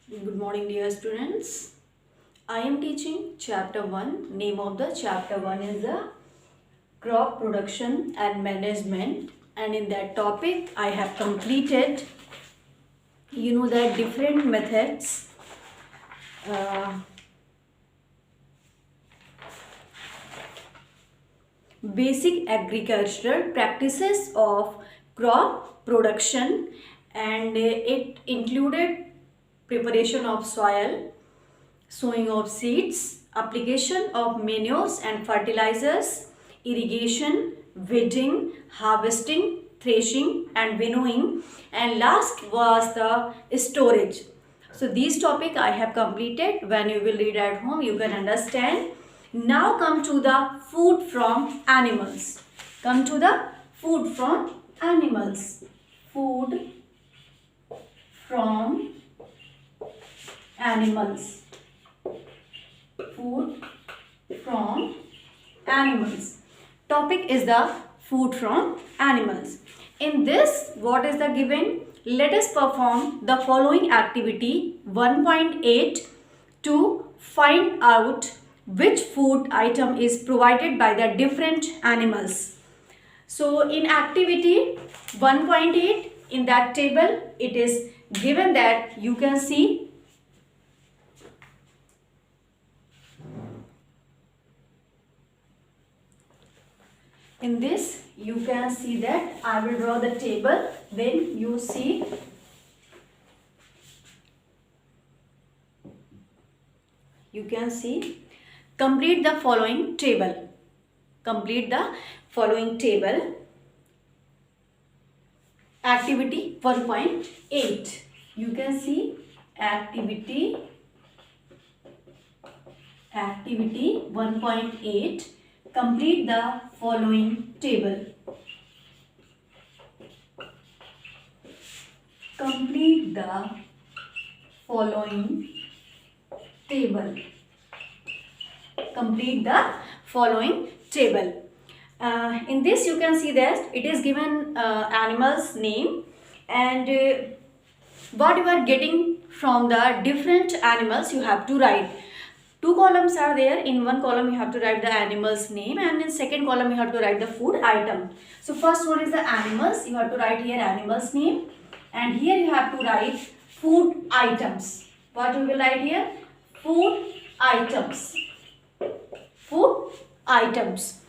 Good morning, dear students. I am teaching chapter 1. Name of the chapter 1 is the crop production and management, and in that topic I have completed that different methods uh, basic agricultural practices of crop production, and it included preparation of soil, sowing of seeds, application of manures and fertilizers, irrigation, weeding, harvesting, threshing and winnowing, and last was the storage. So these topic I have completed. When you will read at home, you can understand. Now come to the food from animals. Come to the food from animals. Food from animals. Food from animals. Topic is the food from animals. In this, what is the given? Let us perform the following activity 1.8 to find out which food item is provided by the different animals. So in activity 1.8, in that table it is given that you can see in this you can see that I will draw the table, then you see complete the following table. Complete the following table. Activity 1.8. You can see activity 1.8. Complete the following table. Complete the following table. Complete the following table. In this you can see that it is given animal's name and what you are getting from the different animals you have to write. Two columns are there. In one column you have to write the animal's name, and in second column you have to write the food item. So first one is the animals. You have to write here animal's name, and here you have to write food items. What you will write here? Food items. Food items.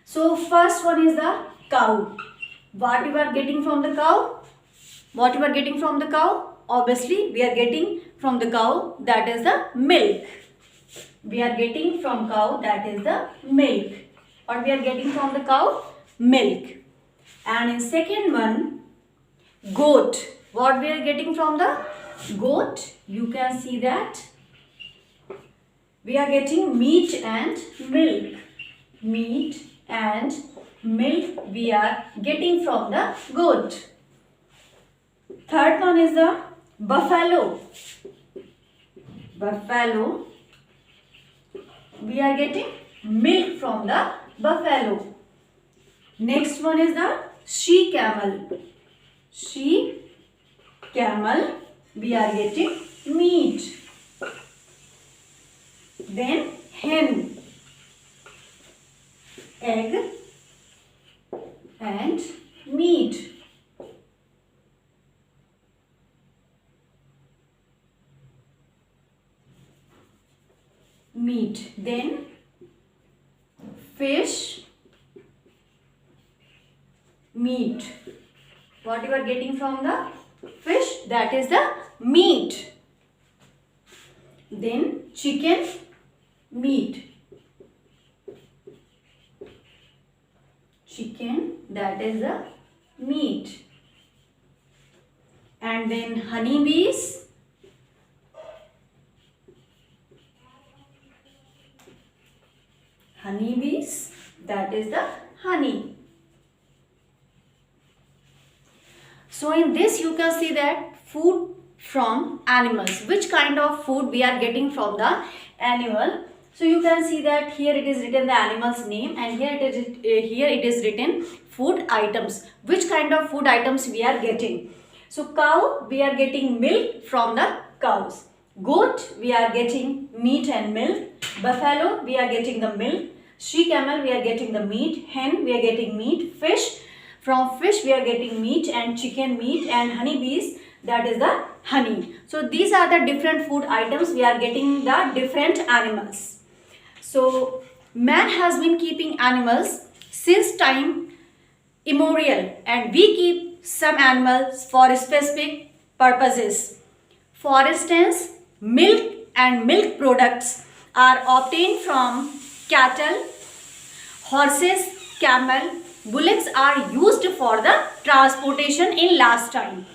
So first one is the cow. What you are getting from the cow? What you are getting from the cow? Obviously we are getting from the cow, that is the milk. We are getting from cow, that is the milk. What we are getting from the cow? Milk. And in second one, goat. What we are getting from the goat? You can see that we are getting meat and milk. Meat and milk we are getting from the goat. Third one is the buffalo. Buffalo. We are getting milk from the buffalo. Next one is the she camel. She camel. We are getting meat. Then hen. Egg and meat. Meat. Then fish, meat. What you are getting from the fish? That is the meat. Then chicken, meat. Chicken, that is the meat. And then honeybees. Honeybees, that is the honey. So in this you can see that food from animals. Which kind of food we are getting from the animal? So you can see that here it is written the animal's name, and here it is written food items. Which kind of food items we are getting? So cow, we are getting milk from the cows. Goat, we are getting meat and milk. Buffalo, we are getting the milk. She-camel, we are getting the meat. Hen, we are getting meat. Fish, from fish we are getting meat and chicken meat, and honeybees, that is the honey. So these are the different food items we are getting the different animals. So man has been keeping animals since time immemorial, and we keep some animals for specific purposes. For instance, milk and milk products are obtained from cattle, horses, camel, bullocks are used for the transportation in last time.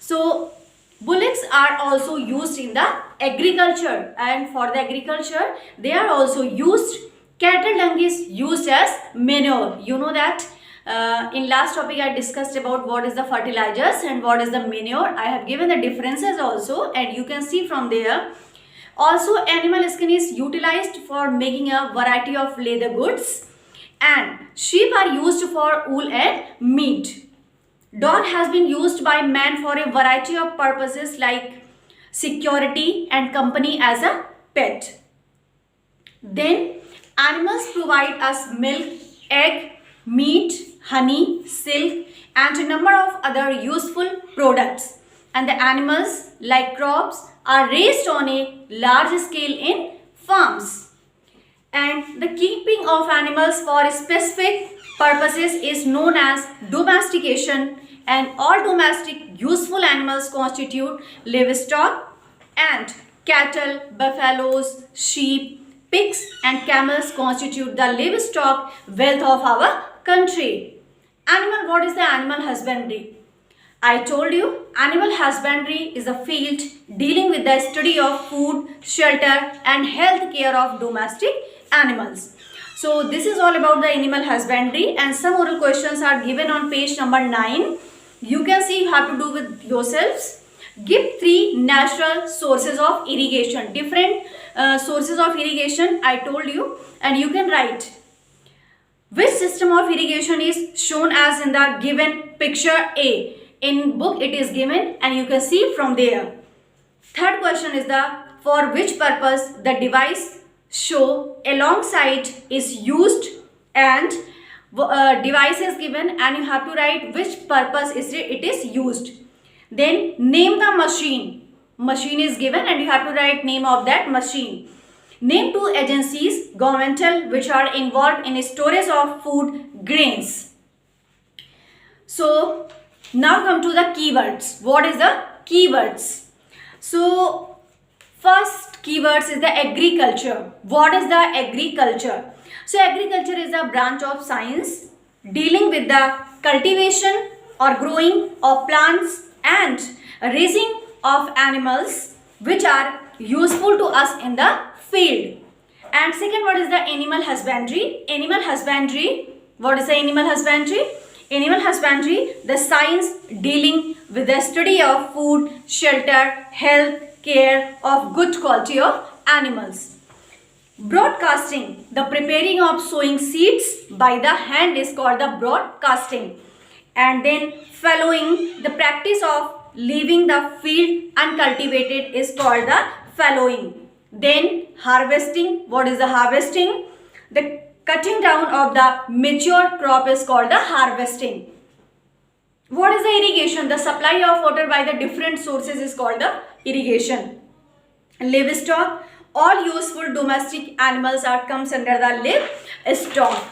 So bullocks are also used in the agriculture, and for the agriculture they are also used. Cattle dung is used as manure. You know that in last topic I discussed about what is the fertilizers and what is the manure. I have given the differences also, and you can see from there. Also, animal skin is utilized for making a variety of leather goods, and sheep are used for wool and meat. Dog has been used by man for a variety of purposes like security and company as a pet. Then animals provide us milk, egg, meat, honey, silk, and a number of other useful products. And the animals like crops are raised on a large scale in farms. And the keeping of animals for specific purposes is known as domestication, and all domestic useful animals constitute livestock, and cattle, buffaloes, sheep, pigs and camels constitute the livestock wealth of our country. What is the animal husbandry? I told you, animal husbandry is a field dealing with the study of food, shelter and health care of domestic animals. So this is all about the animal husbandry, and some oral questions are given on page number 9. You can see you have to do with yourselves. Give 3 natural sources of irrigation. Different sources of irrigation I told you, and you can write. Which system of irrigation is shown as in the given picture A? In book it is given and you can see from there. Third question is for which purpose the device show alongside is used, and device is given and you have to write which purpose it is used. Then name the machine. Machine is given and you have to write name of that machine. Name 2 agencies, governmental, which are involved in storage of food grains. So now come to the keywords. What is the keywords? So first keywords is the agriculture. What is the agriculture? So agriculture is a branch of science dealing with the cultivation or growing of plants and raising of animals which are useful to us in the field. And second, what is the animal husbandry? Animal husbandry, what is the animal husbandry? Animal husbandry, the science dealing with the study of food, shelter, health, care of good quality of animals. Broadcasting, the preparing of sowing seeds by the hand is called the broadcasting. And then following, the practice of leaving the field uncultivated is called the following. Then harvesting, what is the harvesting? The cutting down of the mature crop is called the harvesting. What is the irrigation? The supply of water by the different sources is called the irrigation. Livestock, all useful domestic animals are comes under the livestock.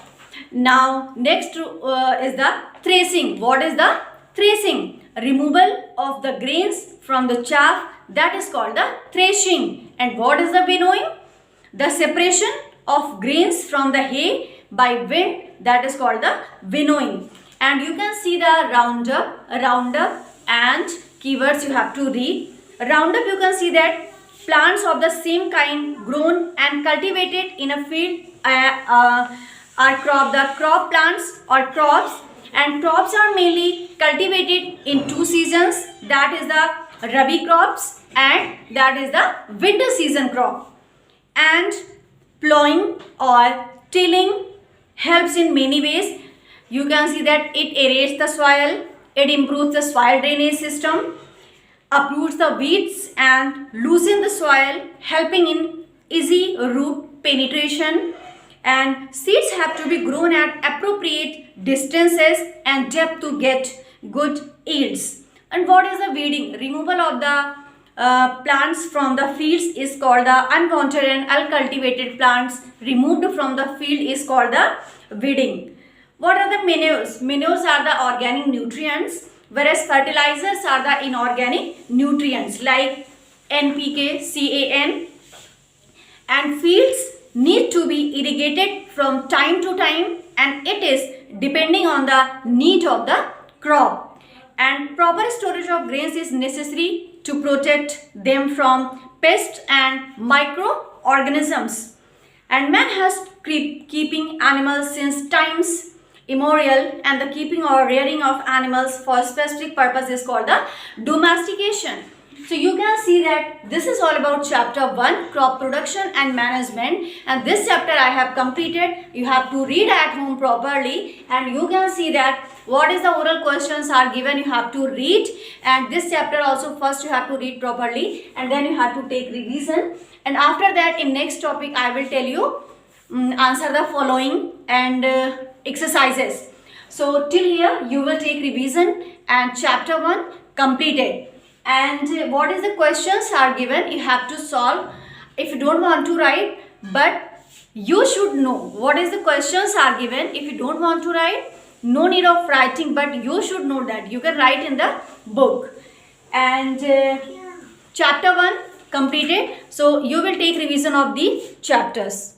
Now next is the threshing. What is the threshing? Removal of the grains from the chaff, that is called the threshing. And what is the winnowing? The separation of grains from the hay by wind, that is called the winnowing. And you can see the roundup and keywords you have to read. Roundup, you can see that plants of the same kind grown and cultivated in a field are cropped. The crop plants or crops, and crops are mainly cultivated in 2 seasons, that is the rabi crops and that is the winter season crop. And plowing or tilling helps in many ways. You can see that it aerates the soil, It improves the soil drainage system, uproots the weeds and loosens the soil, helping in easy root penetration. And seeds have to be grown at appropriate distances and depth to get good yields. And what is the weeding? Removal of the plants from the fields is called the unwanted, and uncultivated plants removed from the field is called the weeding. What are the manures? Manures are the organic nutrients, whereas fertilizers are the inorganic nutrients like NPK, CAN. And fields need to be irrigated from time to time, and it is depending on the need of the crop. And proper storage of grains is necessary to protect them from pests and microorganisms. And man has keeping animals since times immemorial, and the keeping or rearing of animals for specific purpose is called the domestication. So you can see that this is all about chapter 1, crop production and management, and this chapter I have completed. You have to read at home properly, and you can see that what is the oral questions are given, you have to read. And this chapter also first you have to read properly, and then you have to take revision, and after that in next topic I will tell you answer the following and exercises. So till here you will take revision and chapter 1 completed. And what is the questions are given, you have to solve. If you don't want to write, but you should know what is the questions are given. If you don't want to write, no need of writing, but you should know that you can write in the book. And chapter 1 completed, so you will take revision of the chapters.